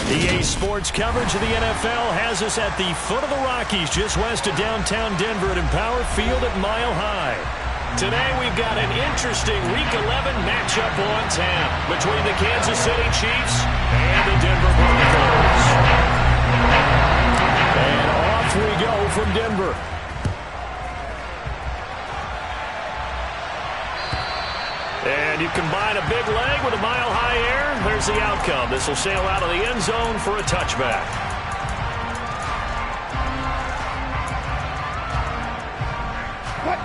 EA Sports coverage of the NFL has us at the foot of the Rockies, just west of downtown Denver at Empower Field at Mile High. Today we've got an interesting Week 11 matchup on tap between the Kansas City Chiefs and the Denver Broncos. And off we go from Denver. And you combine a big leg with a mile-high air, there's the outcome. This will sail out of the end zone for a touchback.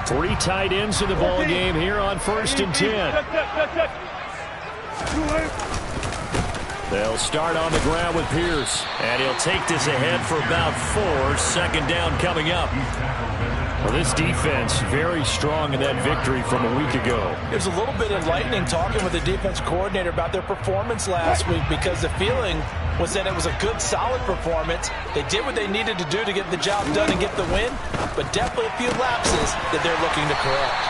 Three tight ends in the ball game here on 1st and 10. They'll start on the ground with Pierce. And he'll take this ahead for about 4. Second down coming up. Well, this defense very strong in that victory from a week ago. It was a little bit enlightening talking with the defense coordinator about their performance last week, because the feeling was that it was a good, solid performance. They did what they needed to do to get the job done and get the win, but definitely a few lapses that they're looking to correct.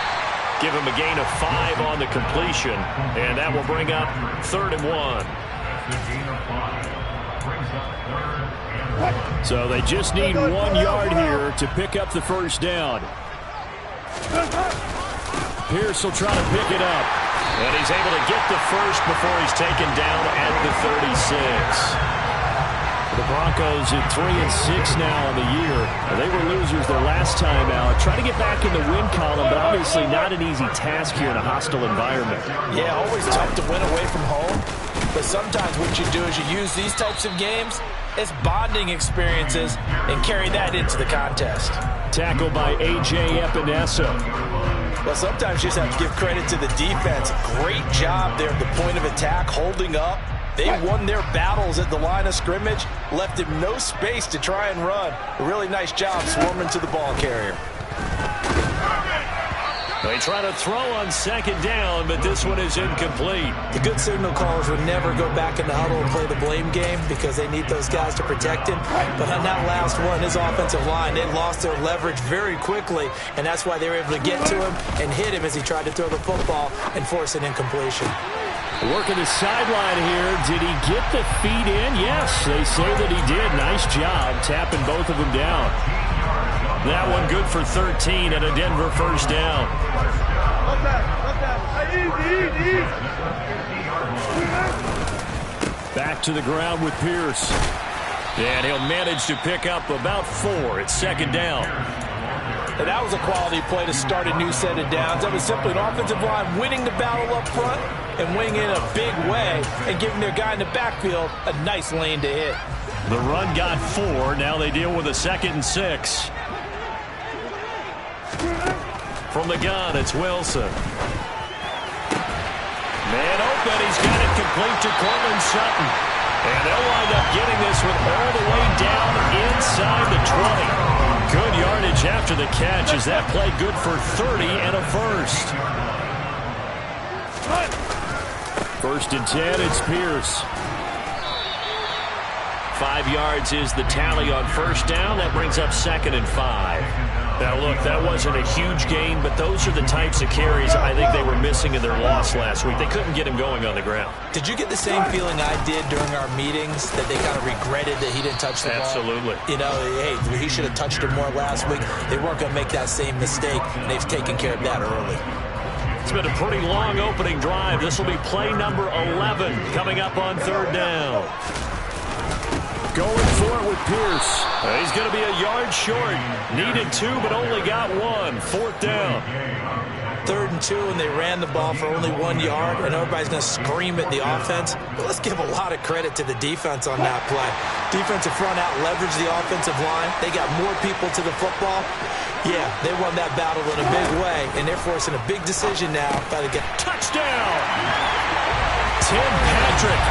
Give him a gain of 5 on the completion, and that will bring up 3rd and 1. So they just need 1 yard here to pick up the first down. Pierce will try to pick it up. And he's able to get the first before he's taken down at the 36. The Broncos at 3-6 now on the year. They were losers their last time out. Try to get back in the win column, but obviously not an easy task here in a hostile environment. Yeah, always tough to win away from home. But sometimes what you do is you use these types of games as bonding experiences and carry that into the contest. Tackled by A.J. Epinesa. Well, sometimes you just have to give credit to the defense. Great job there at the point of attack, holding up. They won their battles at the line of scrimmage, left him no space to try and run. A really nice job swarming to the ball carrier. They try to throw on 2nd down, but this one is incomplete. The good signal callers would never go back in the huddle and play the blame game because they need those guys to protect him. But on that last one, his offensive line, they lost their leverage very quickly, and that's why they were able to get to him and hit him as he tried to throw the football and force an incompletion. Working the sideline here. Did he get the feet in? Yes, they say that he did. Nice job tapping both of them down. That one good for 13 and a Denver first down. Back to the ground with Pierce. And he'll manage to pick up about 4 at 2nd down. And that was a quality play to start a new set of downs. That was simply an offensive line winning the battle up front and winning in a big way and giving their guy in the backfield a nice lane to hit. The run got 4. Now they deal with a 2nd and 6. From the gun, it's Wilson. Man open, he's got it complete to Courtland Sutton. And they'll wind up getting this one all the way down inside the 20. Good yardage after the catch. Is that play good for 30 and a first? 1st and 10, it's Pierce. 5 yards is the tally on 1st down. That brings up 2nd and 5. Now, look, that wasn't a huge gain, but those are the types of carries I think they were missing in their loss last week. They couldn't get him going on the ground. Did you get the same feeling I did during our meetings, that they kind of regretted that he didn't touch the ball? Absolutely. You know, hey, he should have touched it more last week. They weren't going to make that same mistake, and they've taken care of that early. It's been a pretty long opening drive. This will be play number 11 coming up on 3rd down. Going for it with Pierce. He's going to be a yard short. Needed 2, but only got 1. 4th down. 3rd and 2, and they ran the ball for only 1 yard, and everybody's going to scream at the offense. But let's give a lot of credit to the defense on that play. Defensive front out leveraged the offensive line. They got more people to the football. Yeah, they won that battle in a big way, and they're forcing a big decision now. Got to get touchdown. Tim Patrick,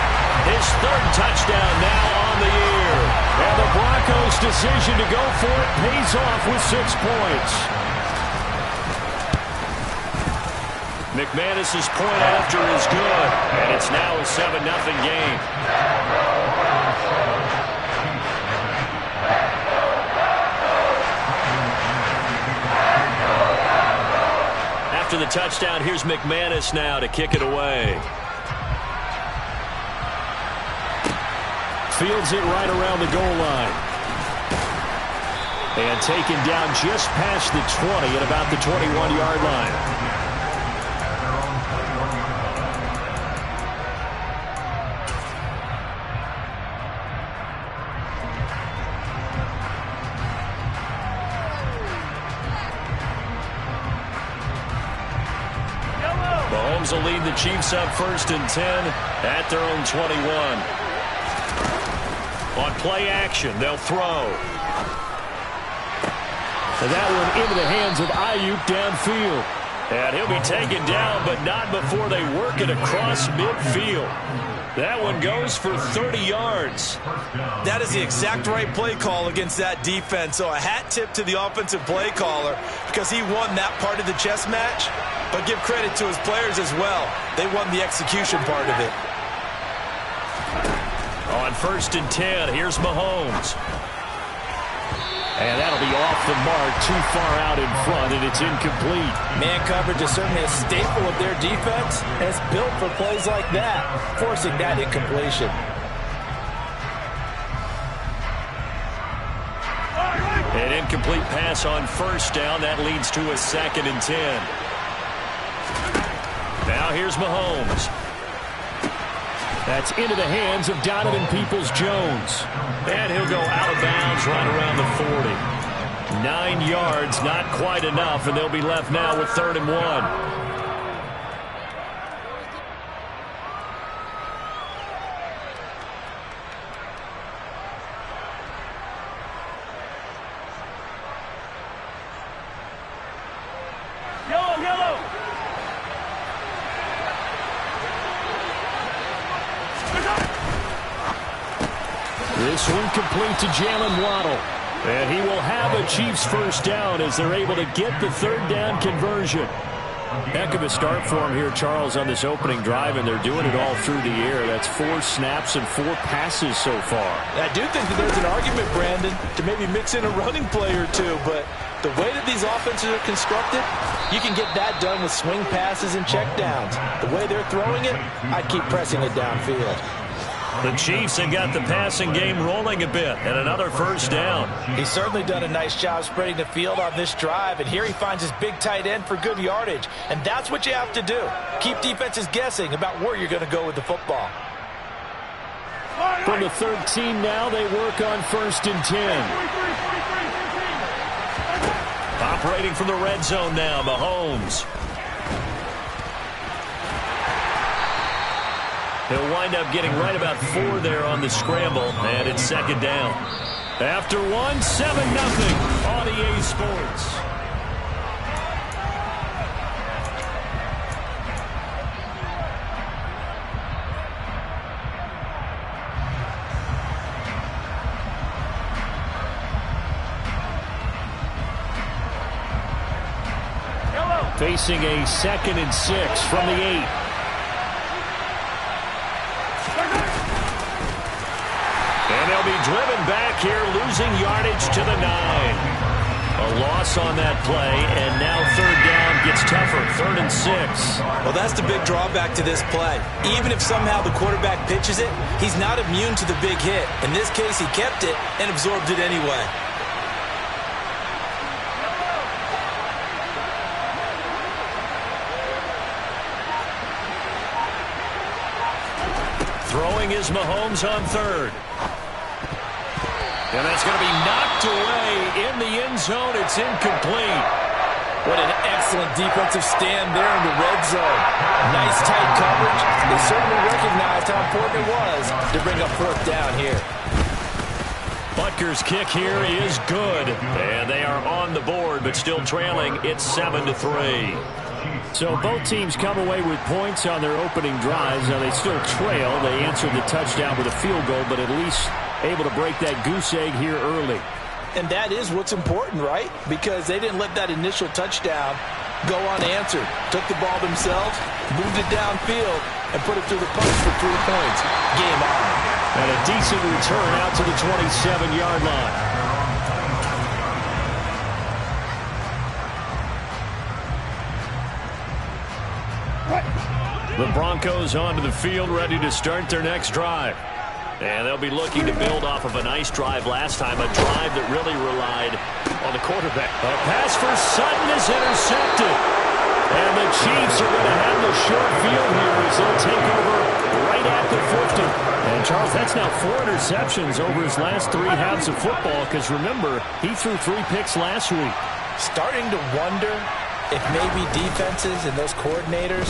his 3rd touchdown now on the year. And the Broncos' decision to go for it pays off with 6 points. McManus's point after is good, and it's now a 7-0 game. After the touchdown, here's McManus now to kick it away. Fields it right around the goal line. And taken down just past the 20 at about the 21-yard line. Mahomes will lead the Chiefs up 1st and 10 at their own 21. On play action, they'll throw. And that one into the hands of Ayuk downfield. And he'll be taken down, but not before they work it across midfield. That one goes for 30 yards. That is the exact right play call against that defense. So a hat tip to the offensive play caller because he won that part of the chess match. But give credit to his players as well. They won the execution part of it. On 1st and 10, here's Mahomes. And that'll be off the mark, too far out in front, and it's incomplete. Man coverage is certainly a staple of their defense, and it's built for plays like that, forcing that incompletion. An incomplete pass on 1st down. That leads to a 2nd and 10. Now here's Mahomes. That's into the hands of Donovan Peoples-Jones. And he'll go out of bounds right around the 40. 9 yards, not quite enough, and they'll be left now with 3rd and 1. This one complete to Jalen Waddle. And he will have a Chiefs 1st down as they're able to get the 3rd down conversion. Heck of a start for him here, Charles, on this opening drive, and they're doing it all through the air. That's 4 snaps and 4 passes so far. I do think that there's an argument, Brandon, to maybe mix in a running play or two, but the way that these offenses are constructed, you can get that done with swing passes and checkdowns. The way they're throwing it, I'd keep pressing it downfield. The Chiefs have got the passing game rolling a bit, and another 1st down. He's certainly done a nice job spreading the field on this drive, and here he finds his big tight end for good yardage. And that's what you have to do. Keep defenses guessing about where you're going to go with the football. From the 13 now, they work on 1st and 10. Operating from the red zone now, Mahomes. He'll wind up getting right about 4 there on the scramble, and it's 2nd down. After 1, 7-0 on EA Sports. Facing a 2nd and 6 from the 8. And they'll be driven back here, losing yardage to the 9. A loss on that play, and now 3rd down gets tougher, 3rd and 6. Well, that's the big drawback to this play. Even if somehow the quarterback pitches it, he's not immune to the big hit. In this case, he kept it and absorbed it anyway. Throwing is Mahomes on 3rd. And that's going to be knocked away in the end zone. It's incomplete. What an excellent defensive stand there in the red zone. Nice tight coverage. They certainly recognized how important it was to bring up 4th down here. Butker's kick here is good. And they are on the board, but still trailing. It's 7-3. So both teams come away with points on their opening drives. Now they still trail. They answered the touchdown with a field goal, but at least able to break that goose egg here early. And that is what's important, right? Because they didn't let that initial touchdown go unanswered. Took the ball themselves, moved it downfield, and put it through the post for 3 points. Game on. And a decent return out to the 27-yard line. The Broncos onto the field, ready to start their next drive. And they'll be looking to build off of a nice drive last time, a drive that really relied on the quarterback. A pass for Sutton is intercepted. And the Chiefs are going to have the short field here as they'll take over right at the 50. And, Charles, that's now 4 interceptions over his last 3 halves of football because, remember, he threw 3 picks last week. Starting to wonder if maybe defenses and those coordinators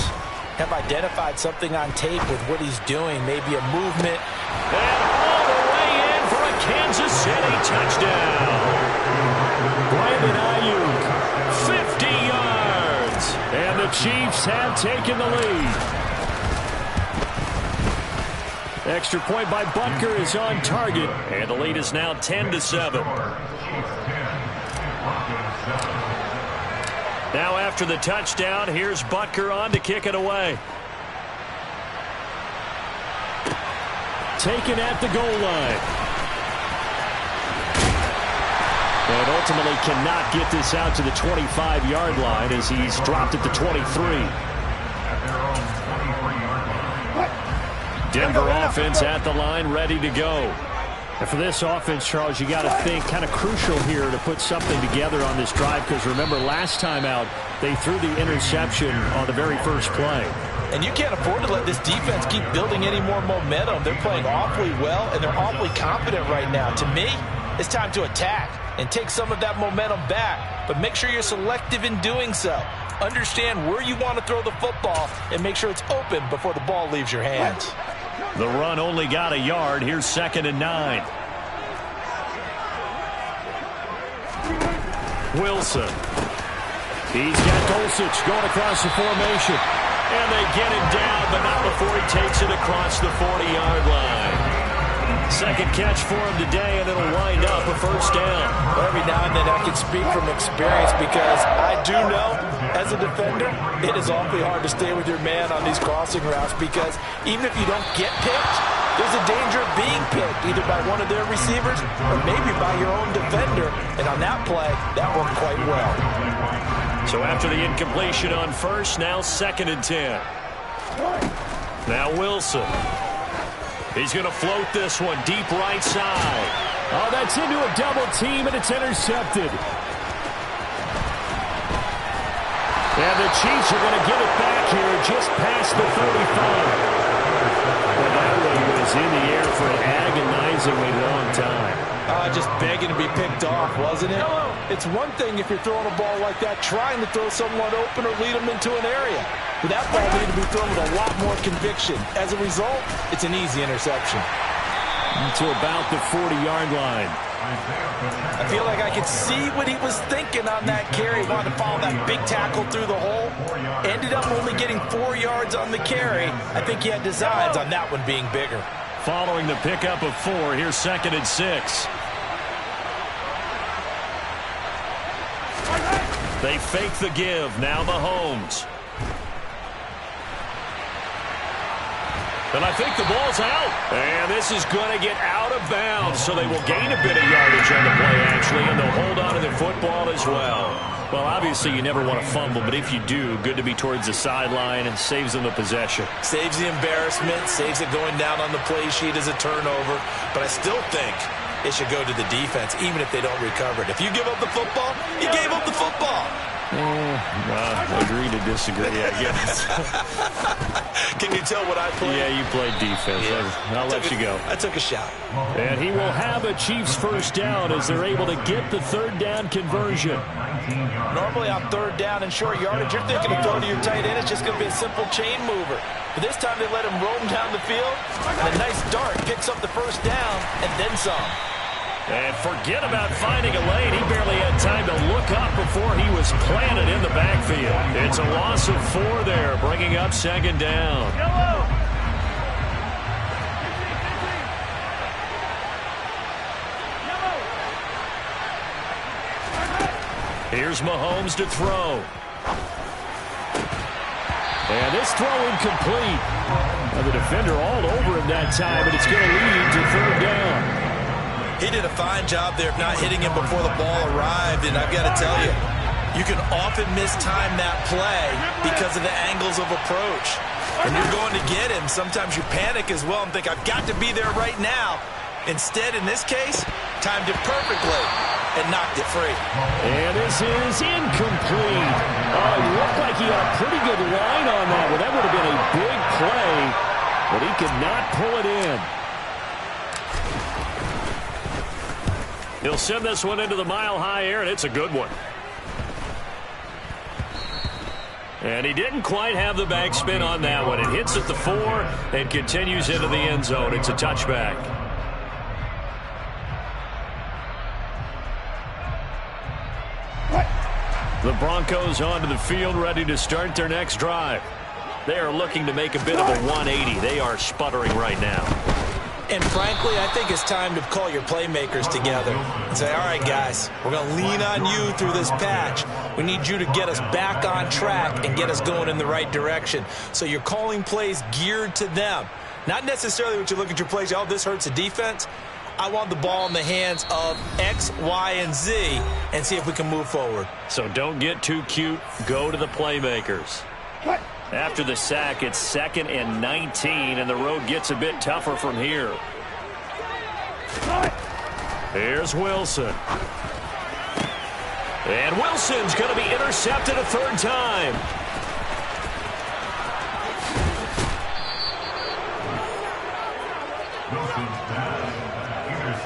have identified something on tape with what he's doing, maybe a movement. And all the way in for a Kansas City touchdown. Brandon Ayuk, 50 yards. And the Chiefs have taken the lead. Extra point by Butker is on target. And the lead is now 10-7. Now after the touchdown, here's Butker on to kick it away. Taken at the goal line. And ultimately cannot get this out to the 25-yard line as he's dropped at the 23. Denver offense at the line, ready to go. And for this offense, Charles, you got to think kind of crucial here to put something together on this drive because remember last time out they threw the interception on the very first play. And you can't afford to let this defense keep building any more momentum. They're playing awfully well and they're awfully confident right now. To me, it's time to attack and take some of that momentum back, but make sure you're selective in doing so. Understand where you want to throw the football and make sure it's open before the ball leaves your hands. The run only got a yard. Here's 2nd and 9. Wilson. He's got Dulcich going across the formation. And they get him down, but not before he takes it across the 40-yard line. Second catch for him today, and it'll wind up a first down. Every now and then I can speak from experience because I do know, as a defender, it is awfully hard to stay with your man on these crossing routes because even if you don't get picked, there's a danger of being picked either by one of their receivers or maybe by your own defender. And on that play, that worked quite well. So after the incompletion on first, now 2nd and 10. Now Wilson. He's going to float this one deep right side. Oh, that's into a double team, and it's intercepted. And the Chiefs are going to get it back here just past the 35. Well, that one was in the air for an agonizingly long time. Just begging to be picked off, wasn't it? It's one thing if you're throwing a ball like that, trying to throw someone open or lead them into an area. But that ball needed to be thrown with a lot more conviction. As a result, it's an easy interception. To about the 40-yard line. I feel like I could see what he was thinking on that carry. He wanted to follow that big tackle through the hole. Ended up only getting 4 yards on the carry. I think he had designs on that one being bigger. Following the pickup of 4, here's 2nd and 6. They fake the give. Now Mahomes. And I think the ball's out. And this is going to get out of bounds, so they will gain a bit of yardage on the play, actually, and they'll hold on to their football as well. Well, obviously, you never want to fumble, but if you do, good to be towards the sideline and saves them the possession. Saves the embarrassment, saves it going down on the play sheet as a turnover, but I still think it should go to the defense, even if they don't recover it. If you give up the football, you gave up the football. Agree to disagree, I guess. Can you tell what I played? Yeah, you played defense. Yeah. I'll let you go. I took a shot. And he will have a Chiefs first down as they're able to get the 3rd down conversion. Normally on 3rd down and short yardage, you're thinking of throwing to your tight end. It's just going to be a simple chain mover. But this time they let him roam down the field, and a nice dart picks up the first down and then some. And forget about finding a lane. He barely had time to look up before he was planted in the backfield. It's a loss of 4 there, bringing up 2nd down. Here's Mahomes to throw. And this throw incomplete. The defender all over him that time, but it's going to lead to 3rd down. He did a fine job there of not hitting him before the ball arrived, and I've got to tell you, You can often mistime that play because of the angles of approach. When you're going to get him, sometimes you panic as well and think, I've got to be there right now. Instead, in this case, timed it perfectly and knocked it free. And this is incomplete. Oh, it looked like he had a pretty good line on that. Well, that would have been a big play, but he could not pull it in. He'll send this one into the mile-high air, and it's a good one. And he didn't quite have the backspin on that one. It hits at the 4 and continues into the end zone. It's a touchback. The Broncos onto the field, ready to start their next drive. They are looking to make a bit of a 180. They are sputtering right now. And frankly, I think it's time to call your playmakers together and say, all right, guys, we're going to lean on you through this patch. We need you to get us back on track and get us going in the right direction. So you're calling plays geared to them. Not necessarily what you look at your plays, oh, this hurts the defense. I want the ball in the hands of X, Y, and Z and see if we can move forward. So don't get too cute. Go to the playmakers. After the sack, it's 2nd and 19, and the road gets a bit tougher from here. Here's Wilson. And Wilson's going to be intercepted a 3rd time.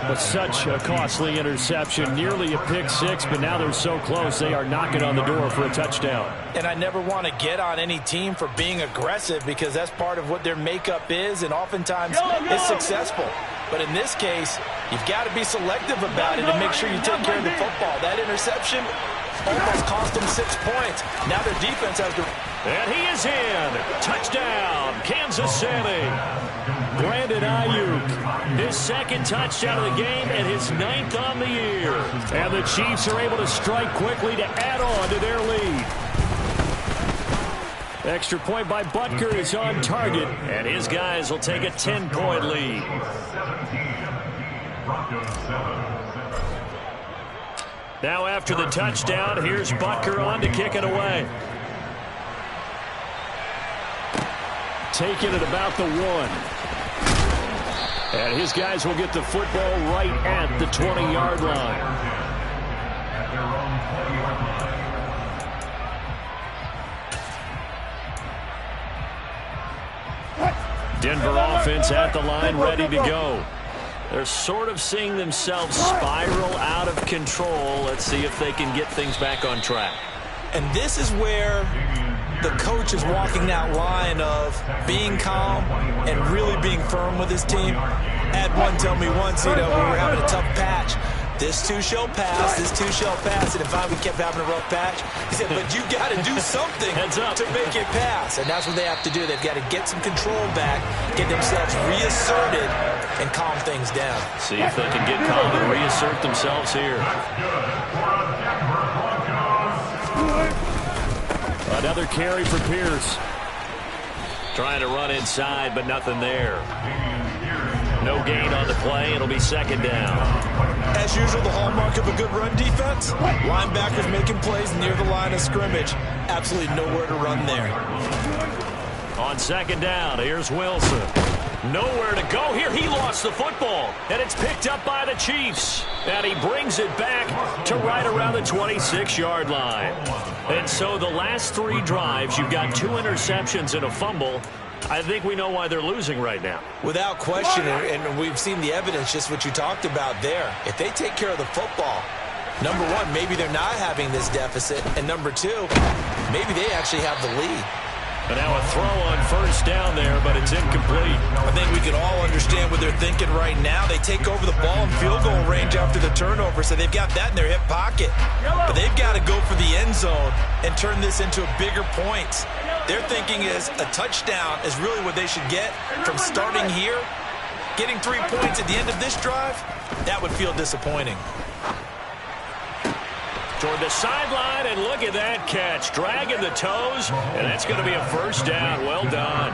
But such a costly interception, nearly a pick 6, but now they're so close they are knocking on the door for a touchdown. And I never want to get on any team for being aggressive because that's part of what their makeup is, and oftentimes it's successful. But in this case, you've got to be selective about it and make sure you take care of the football. That interception almost cost them 6 points. Now their defense has to... And he is in. Touchdown, Kansas City. Brandon Ayuk, his 2nd touchdown of the game and his 9th on the year. And the Chiefs are able to strike quickly to add on to their lead. Extra point by Butker is on target, and his guys will take a 10-point lead. Now after the touchdown, here's Butker on to kick it away. Taking it about the 1. And his guys will get the football right at the 20-yard line. Denver offense at the line, ready to go. They're sort of seeing themselves spiral out of control. Let's see if they can get things back on track. And this is where the coach is walking that line of being calm and really being firm with his team. Had one tell me once, we were having a tough patch. This too shall pass, this too shall pass. And if we kept having a rough patch, he said, but you got to do something to make it pass. And that's what they have to do. They've got to get some control back, get themselves reasserted, and calm things down. See if they can get calm and reassert themselves here. Another carry for Pierce. Trying to run inside, but nothing there. No gain on the play. It'll be 2nd down. As usual, the hallmark of a good run defense, linebackers making plays near the line of scrimmage. Absolutely nowhere to run there. On 2nd down, here's Wilson. Nowhere to go here. He lost the football, and it's picked up by the Chiefs. And he brings it back to right around the 26-yard line. And so the last 3 drives, you've got 2 interceptions and a fumble. I think we know why they're losing right now. Without question, and we've seen the evidence, just what you talked about there. If they take care of the football, number 1, maybe they're not having this deficit. And number 2, maybe they actually have the lead. And now a throw on 1st down there, but it's incomplete. I think we can all understand what they're thinking right now. They take over the ball in field goal range after the turnover, so they've got that in their hip pocket. But they've got to go for the end zone and turn this into a bigger point. Their thinking is a touchdown is really what they should get from starting here. Getting 3 points at the end of this drive, that would feel disappointing. Toward the sideline, and look at that catch. Dragging the toes, and that's going to be a 1st down. Well done.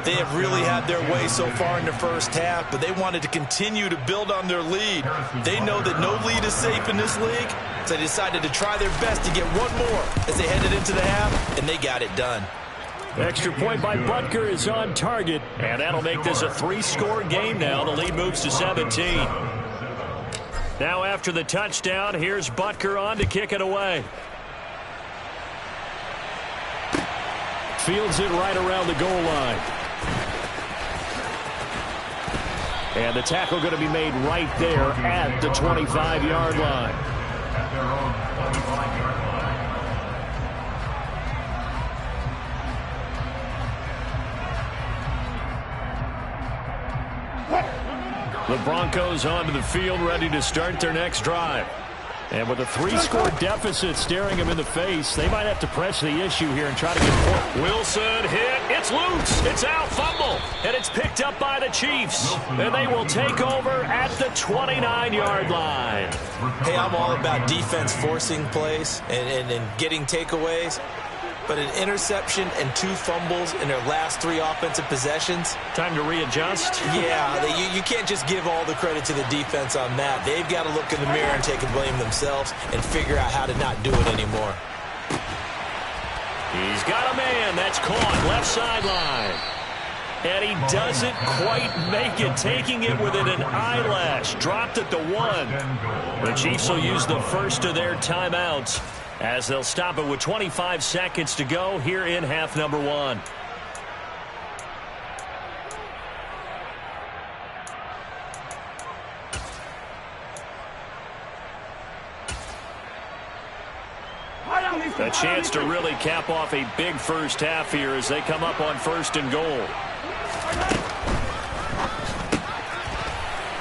They have really had their way so far in the first half, but they wanted to continue to build on their lead. They know that no lead is safe in this league, so they decided to try their best to get one more as they headed into the half, and they got it done. Extra point by Butker is on target, and that'll make this a 3-score game now. The lead moves to 17. Now after the touchdown, here's Butker on to kick it away. Fields it right around the goal line. And the tackle going to be made right there at the 25-yard line. The Broncos onto the field, ready to start their next drive. And with a 3-score deficit staring them in the face, they might have to press the issue here and try to get points. Wilson hit. It's loose. It's out. Fumble. And it's picked up by the Chiefs. And they will take over at the 29-yard line. Hey, I'm all about defense forcing plays and getting takeaways. But an interception and 2 fumbles in their last 3 offensive possessions. Time to readjust. Yeah, you can't just give all the credit to the defense on that. They've got to look in the mirror and take the blame themselves and figure out how to not do it anymore. He's got a man. That's caught. Left sideline. And he doesn't quite make it, taking it within an eyelash. Dropped at the 1. The Chiefs will use the first of their timeouts, as they'll stop it with 25 seconds to go here in half number 1. A chance to really cap off a big first half here as they come up on 1st and goal.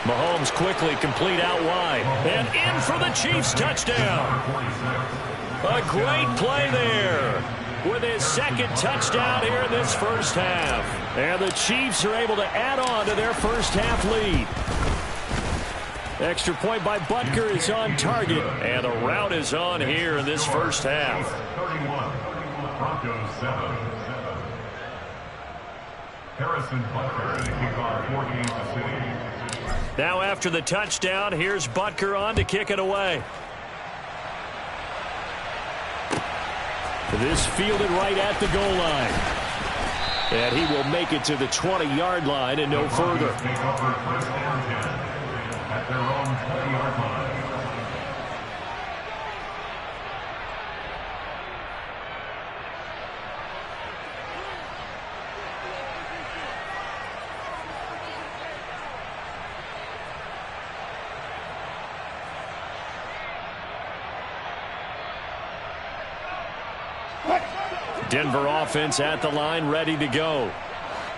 Mahomes quickly complete out wide. And in for the Chiefs touchdown. A great play there with his 2nd touchdown here in this first half. And the Chiefs are able to add on to their first half lead. Extra point by Butker is on target. And the route is on here in this first half. 31, Broncos 7. Harrison Butker to kick off 4 Kansas City. Now after the touchdown, here's Butker on to kick it away. This fielded right at the goal line. And he will make it to the 20-yard line and no further. Take over 1st and 10 at their own 20-yard line. Denver offense at the line, ready to go.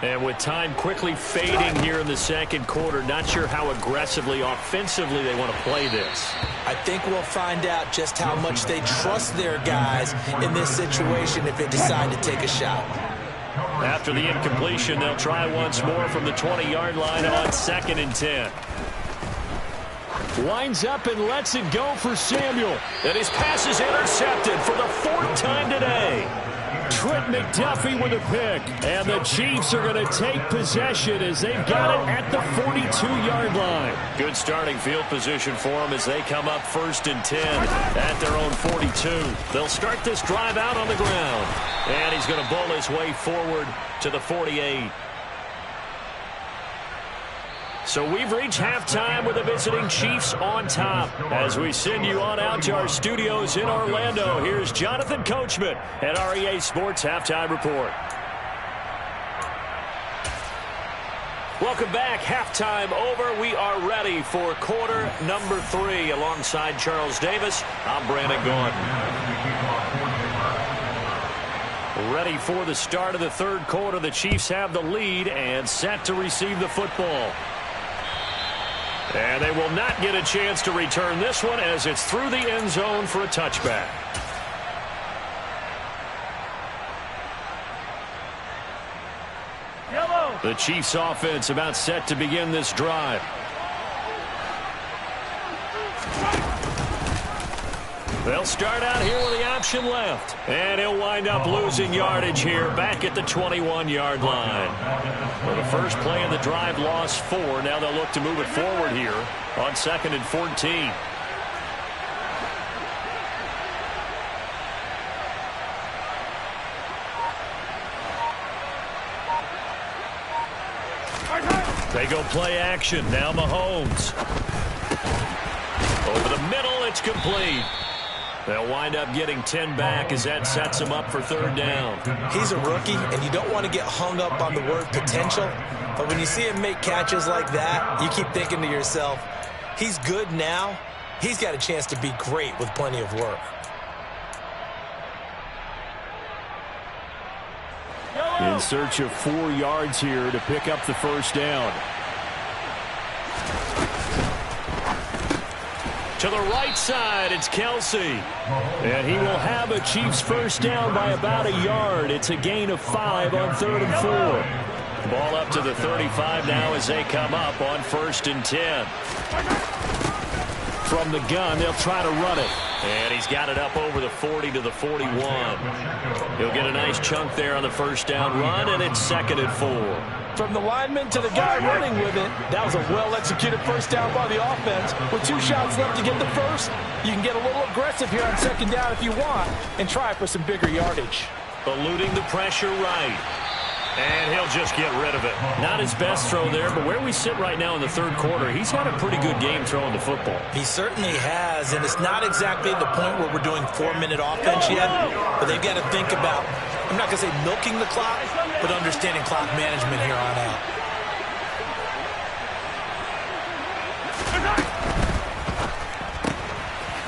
And with time quickly fading here in the 2nd quarter, not sure how aggressively, offensively they want to play this. I think we'll find out just how much they trust their guys in this situation if they decide to take a shot. After the incompletion, they'll try once more from the 20-yard line on 2nd and 10. Winds up and lets it go for Samuel. And his pass is intercepted for the 4th time today. Trent McDuffie with a pick. And the Chiefs are going to take possession as they've got it at the 42-yard line. Good starting field position for them as they come up 1st and 10 at their own 42. They'll start this drive out on the ground. And he's going to bowl his way forward to the 48. So we've reached halftime with the visiting Chiefs on top. As we send you on out to our studios in Orlando, here's Jonathan Coachman at REA Sports Halftime Report. Welcome back. Halftime over. We are ready for quarter number 3. Alongside Charles Davis, I'm Brandon Gordon. Ready for the start of the 3rd quarter. The Chiefs have the lead and set to receive the football. And they will not get a chance to return this one as it's through the end zone for a touchback. The Chiefs offense about set to begin this drive. They'll start out here with the option left. And he'll wind up losing yardage here back at the 21-yard line. Well, the first play of the drive lost 4. Now they'll look to move it forward here on 2nd and 14. They go play action. Now Mahomes. Over the middle, it's complete. They'll wind up getting 10 back as that sets him up for 3rd down. He's a rookie, and you don't want to get hung up on the word potential. But when you see him make catches like that, you keep thinking to yourself, he's good now. He's got a chance to be great with plenty of work. In search of 4 yards here to pick up the first down. To the right side, it's Kelsey. And he will have a Chiefs first down by about a yard. It's a gain of 5 on 3rd and 4. Ball up to the 35 now as they come up on 1st and 10. From the gun, they'll try to run it. And he's got it up over the 40 to the 41. He'll get a nice chunk there on the first down run, and it's 2nd and 4. From the lineman to the guy running with it, that was a well-executed first down by the offense. With 2 shots left to get the first, you can get a little aggressive here on 2nd down if you want and try for some bigger yardage. Eluding the pressure right. And he'll just get rid of it. Not his best throw there, but where we sit right now in the 3rd quarter, he's had a pretty good game throwing the football. He certainly has, and it's not exactly the point where we're doing 4-minute offense yet, but they've got to think about, I'm not going to say milking the clock, but understanding clock management here on out.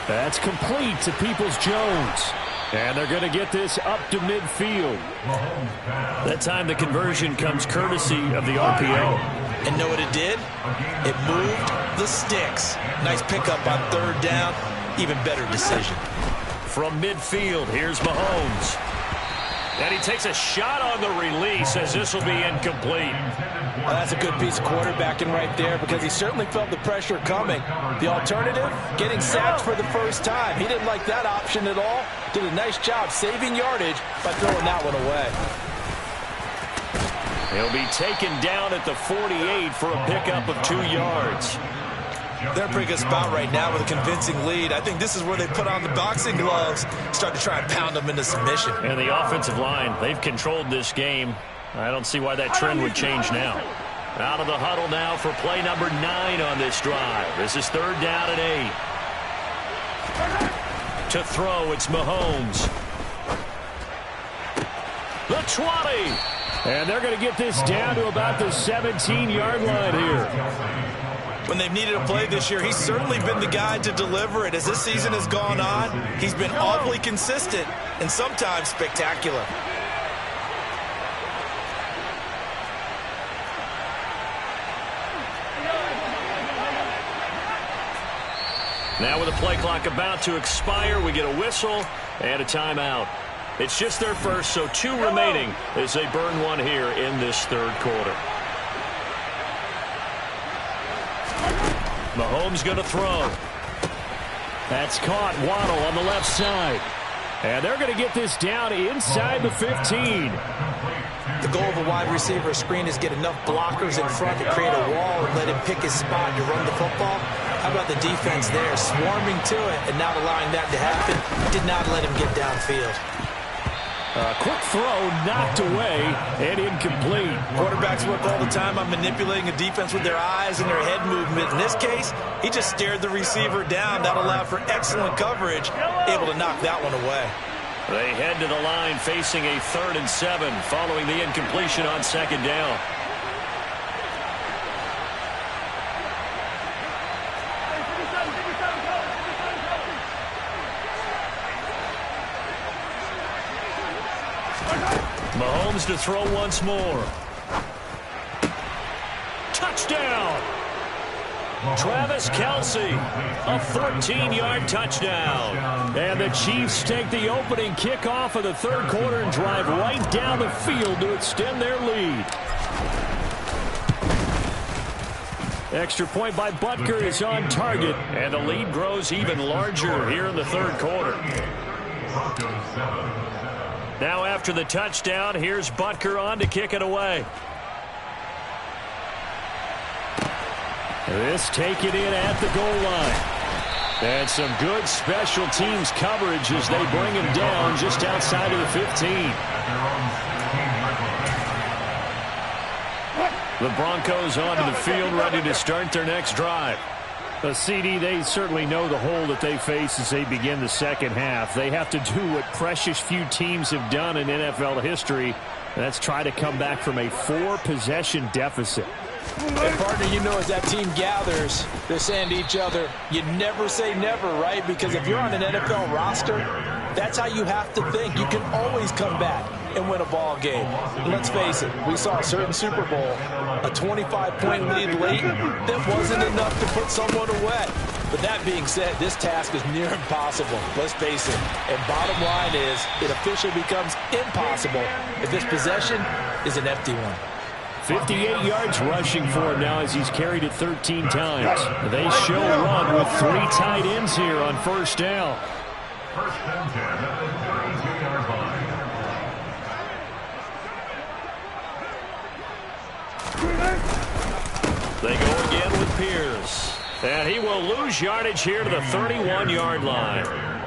That's complete to Peoples-Jones. And they're going to get this up to midfield. That time the conversion comes courtesy of the RPO. And know what it did? It moved the sticks. Nice pickup on 3rd down. Even better decision. From midfield, here's Mahomes. And he takes a shot on the release as this will be incomplete. Well, that's a good piece of quarterbacking right there because he certainly felt the pressure coming. The alternative, getting sacked for the first time. He didn't like that option at all. Did a nice job saving yardage by throwing that one away. He'll be taken down at the 48 for a pickup of 2 yards. They're in a pretty good spot right now with a convincing lead. I think this is where they put on the boxing gloves, start to try and pound them into submission. And the offensive line, they've controlled this game. I don't see why that trend would change now. Out of the huddle now for play number 9 on this drive. This is 3rd down and 8. To throw, it's Mahomes. The 20. And they're going to get this down to about the 17-yard line here. When they've needed a play this year, he's certainly been the guy to deliver it. As this season has gone on, he's been awfully consistent and sometimes spectacular. Now with the play clock about to expire, we get a whistle and a timeout. It's just their first, so 2 remaining as they burn one here in this 3rd quarter. Mahomes going to throw. That's caught. Waddle on the left side. And they're going to get this down inside the 15. The goal of a wide receiver screen is get enough blockers in front to create a wall and let him pick his spot to run the football. How about the defense there, swarming to it and not allowing that to happen? Did not let him get downfield. Quick throw knocked away and incomplete. Quarterbacks work all the time on manipulating a defense with their eyes and their head movement. In this case, he just stared the receiver down. That allowed for excellent coverage, able to knock that one away. They head to the line facing a 3rd and 7 following the incompletion on 2nd down. Mahomes to throw once more. Touchdown! Travis Kelce, a 14-yard touchdown. And the Chiefs take the opening kickoff of the 3rd quarter and drive right down the field to extend their lead. Extra point by Butker is on target, and the lead grows even larger here in the third quarter. Now after the touchdown, here's Butker on to kick it away. This taken in at the goal line. And some good special teams coverage as they bring him down just outside of the 15. The Broncos onto the field, ready to start their next drive. CD, they certainly know the hole that they face as they begin the second half. They have to do what precious few teams have done in NFL history, and that's try to come back from a 4-possession deficit. And partner, you know, as that team gathers, they're saying to each other, you never say never, right? Because if you're on an NFL roster, that's how you have to think. You can always come back and win a ball game. And let's face it, we saw a certain Super Bowl, a 25-point lead late that wasn't enough to put someone away. But that being said, this task is near impossible. Let's face it. And bottom line is, it officially becomes impossible if this possession is an empty one. 58 yards rushing for him now as he's carried it 13 times. They show run with 3 tight ends here on first down. First and 10 at the 32-yard line. They go again with Pierce. And he will lose yardage here to the 31-yard line.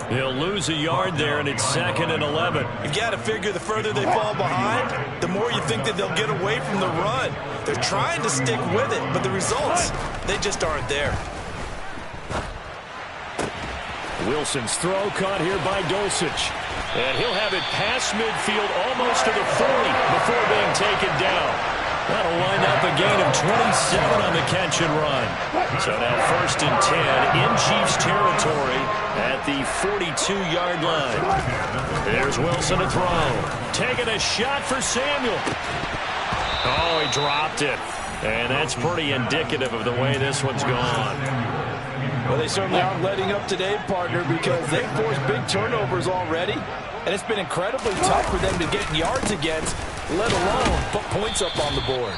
He'll lose a yard there, and it's 2nd and 11. You've got to figure the further they fall behind, the more you think that they'll get away from the run. They're trying to stick with it, but the results, they just aren't there. Wilson's throw caught here by Dulcich. And he'll have it past midfield almost to the 40 before being taken down. That'll wind up a gain of 27 on the catch and run. So now 1st and 10 in Chiefs territory at the 42-yard line. There's Wilson to throw. Taking a shot for Samuel. Oh, he dropped it. And that's pretty indicative of the way this one's gone. Well, they certainly aren't letting up today, partner, because they forced big turnovers already. And it's been incredibly tough for them to get yards against, let alone put points up on the board.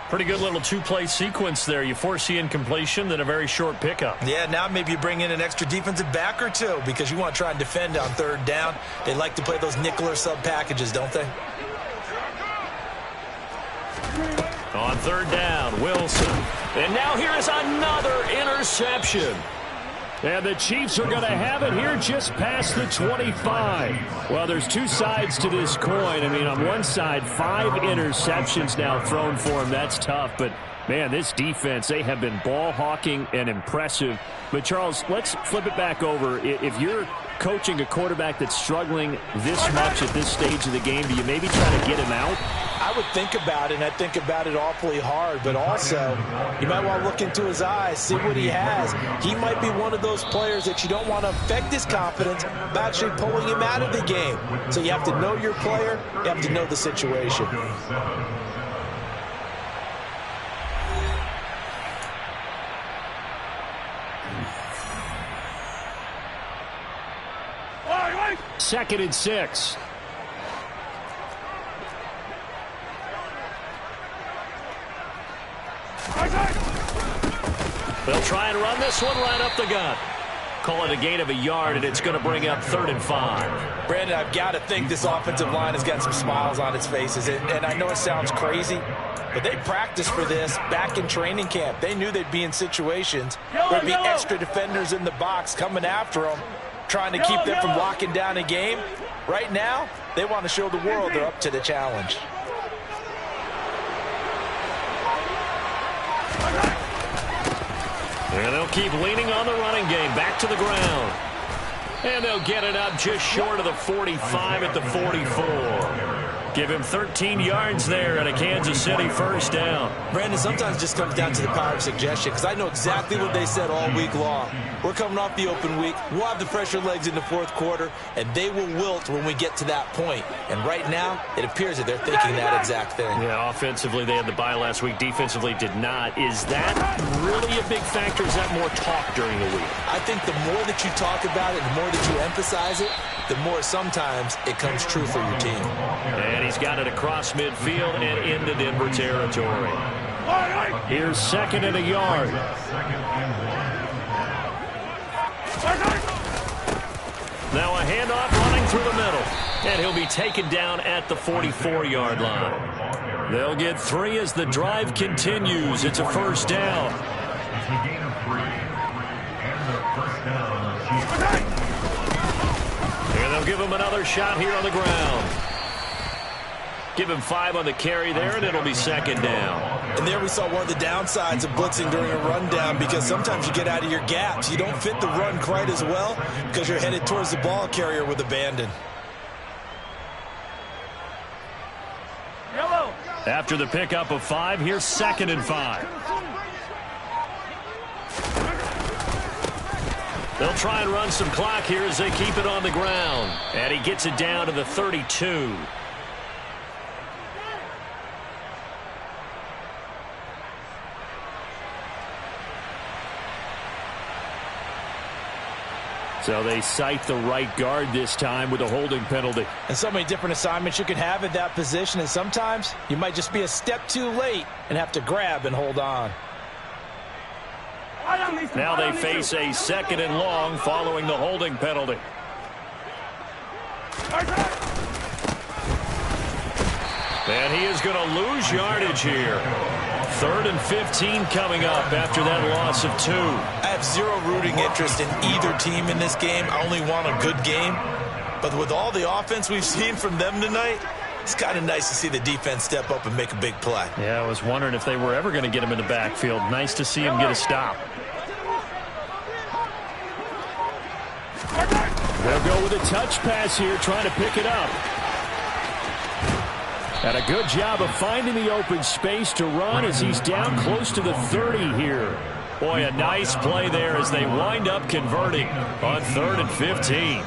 Pretty good little 2-play sequence there. You force the incompletion, then a very short pickup. Yeah, now maybe you bring in an extra defensive back or two because you want to try and defend on 3rd down. They like to play those nickel or sub packages, don't they? On 3rd down, Wilson. And now here is another interception. And the Chiefs are going to have it here just past the 25. Well, there's 2 sides to this coin. I mean, on one side, 5 interceptions now thrown for him. That's tough. But, man, this defense, they have been ball hawking and impressive. But, Charles, let's flip it back over. If you're coaching a quarterback that's struggling this much at this stage of the game, do you maybe try to get him out? I would think about it, and I think about it awfully hard. But also, you might want to look into his eyes, see what he has. He might be one of those players that you don't want to affect his confidence by actually pulling him out of the game. So you have to know your player. You have to know the situation. Second and 6. They'll try and run this one right up the gut. Call it a gain of a yard, and it's going to bring up 3rd and 5. Brandon, I've got to think this offensive line has got some smiles on its faces. And I know it sounds crazy, but they practiced for this back in training camp. They knew they'd be in situations where there'd be extra defenders in the box coming after them, trying to keep them from locking down a game. Right now, they want to show the world they're up to the challenge. And they'll keep leaning on the running game. Back to the ground. And they'll get it up just short of the 45 at the 44. Give him 13 yards there and a Kansas City 1st down. Brandon, sometimes it just comes down to the power of suggestion, because I know exactly what they said all week long. We're coming off the open week. We'll have the fresher legs in the 4th quarter, and they will wilt when we get to that point. And right now, it appears that they're thinking that exact thing. Yeah, offensively, they had the bye last week. Defensively, did not. Is that really a big factor? Is that more talk during the week? I think the more that you talk about it, the more that you emphasize it, the more sometimes it comes true for your team. And he's got it across midfield and into Denver territory. Here's 2nd and a yard. Now a handoff running through the middle. And he'll be taken down at the 44-yard line. They'll get 3 as the drive continues. It's a first down. And they'll give him another shot here on the ground. Give him 5 on the carry there, and it'll be 2nd down. And there we saw one of the downsides of blitzing during a rundown, because sometimes you get out of your gaps. You don't fit the run quite as well because you're headed towards the ball carrier with abandon. After the pickup of 5, here's 2nd and 5. They'll try and run some clock here as they keep it on the ground. And he gets it down to the 32. So they cite the right guard this time with a holding penalty. And so many different assignments you can have at that position, and sometimes you might just be a step too late and have to grab and hold on. Now they face a 2nd and long following the holding penalty. And he is going to lose yardage here. 3rd and 15 coming up after that loss of 2. I have zero rooting interest in either team in this game. I only want a good game. But with all the offense we've seen from them tonight, it's kind of nice to see the defense step up and make a big play. Yeah, I was wondering if they were ever going to get him in the backfield. Nice to see him get a stop. They'll go with a touch pass here, trying to pick it up. And a good job of finding the open space to run as he's down close to the 30 here. Boy, a nice play there as they wind up converting on 3rd and 15.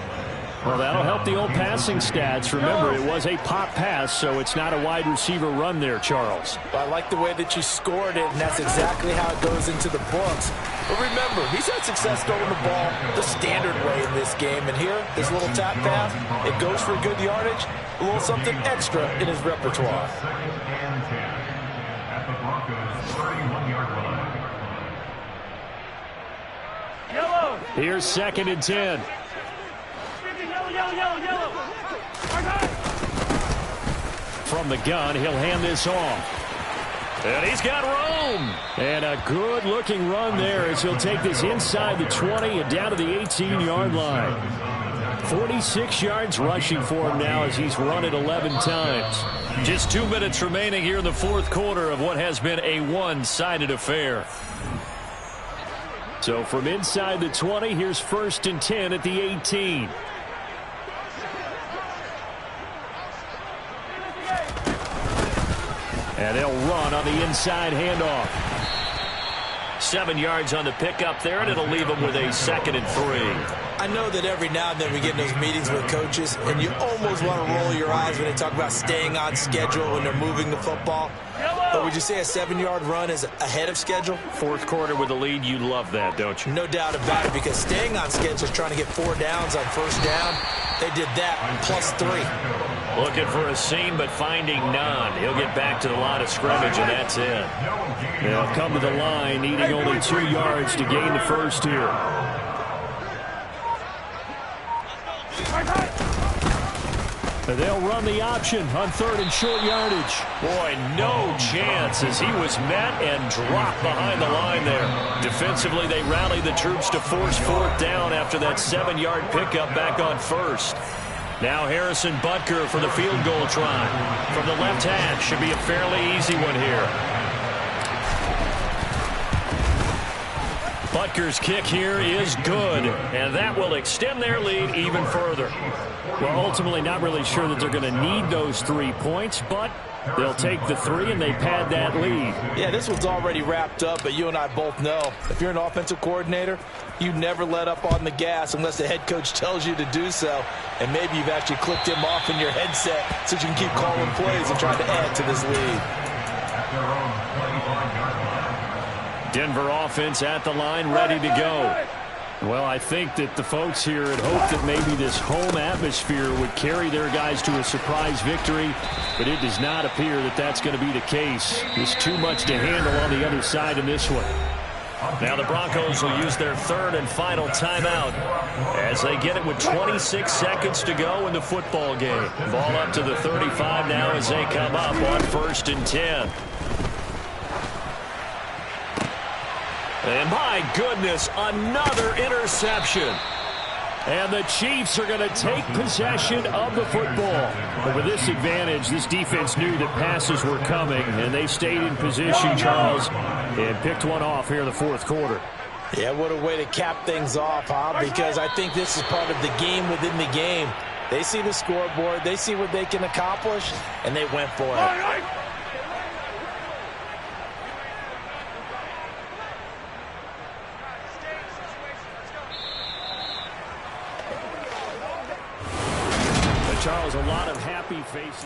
Well, that'll help the old passing stats. Remember, it was a pop pass, so it's not a wide receiver run there, Charles. Well, I like the way that you scored it, and that's exactly how it goes into the books. But remember, he's had success throwing the ball the standard way in this game. And here, this little tap pass, it goes for good yardage, a little something extra in his repertoire. 2nd and 10 at the Broncos' 31-yard line. Here's 2nd and 10. From the gun, he'll hand this off. And he's got room. And a good-looking run there as he'll take this inside the 20 and down to the 18-yard line. 46 yards rushing for him now as he's run it 11 times. Just 2 minutes remaining here in the 4th quarter of what has been a one-sided affair. So from inside the 20, here's 1st and 10 at the 18. And they'll run on the inside handoff. 7 yards on the pickup there, and it'll leave them with a 2nd and 3. I know that every now and then we get in those meetings with coaches, and you almost want to roll your eyes when they talk about staying on schedule when they're moving the football. But would you say a 7-yard run is ahead of schedule? 4th quarter with a lead, you love that, don't you? No doubt about it, because staying on schedule is trying to get 4 downs on 1st down. They did that plus 3. Looking for a seam, but finding none. He'll get back to the line of scrimmage, and that's it. They'll come to the line, needing only 2 yards to gain the first here. And they'll run the option on 3rd and short yardage. Boy, no chance as he was met and dropped behind the line there. Defensively, they rallied the troops to force 4th down after that 7-yard pickup back on 1st. Now Harrison Butker for the field goal try. From the left hash, should be a fairly easy one here. Butker's kick here is good, and that will extend their lead even further. Well, ultimately not really sure that they're going to need those 3 points, but they'll take the 3 and they pad that lead. Yeah, this one's already wrapped up, but you and I both know if you're an offensive coordinator, you never let up on the gas unless the head coach tells you to do so. And maybe you've actually clicked him off in your headset so you can keep calling plays and trying to add to this lead. Denver offense at the line, ready to go. Well, I think that the folks here had hoped that maybe this home atmosphere would carry their guys to a surprise victory, but it does not appear that that's going to be the case. There's too much to handle on the other side in this one. Now the Broncos will use their third and final timeout as they get it with 26 seconds to go in the football game. Ball up to the 35 now as they come up on 1st and 10. And my goodness, another interception. And the Chiefs are going to take possession of the football. But with this advantage, this defense knew that passes were coming, and they stayed in position, Charles, and picked one off here in the fourth quarter. Yeah, what a way to cap things off, huh? Because I think this is part of the game within the game. They see the scoreboard, they see what they can accomplish, and they went for it. Charles, a lot of happy faces.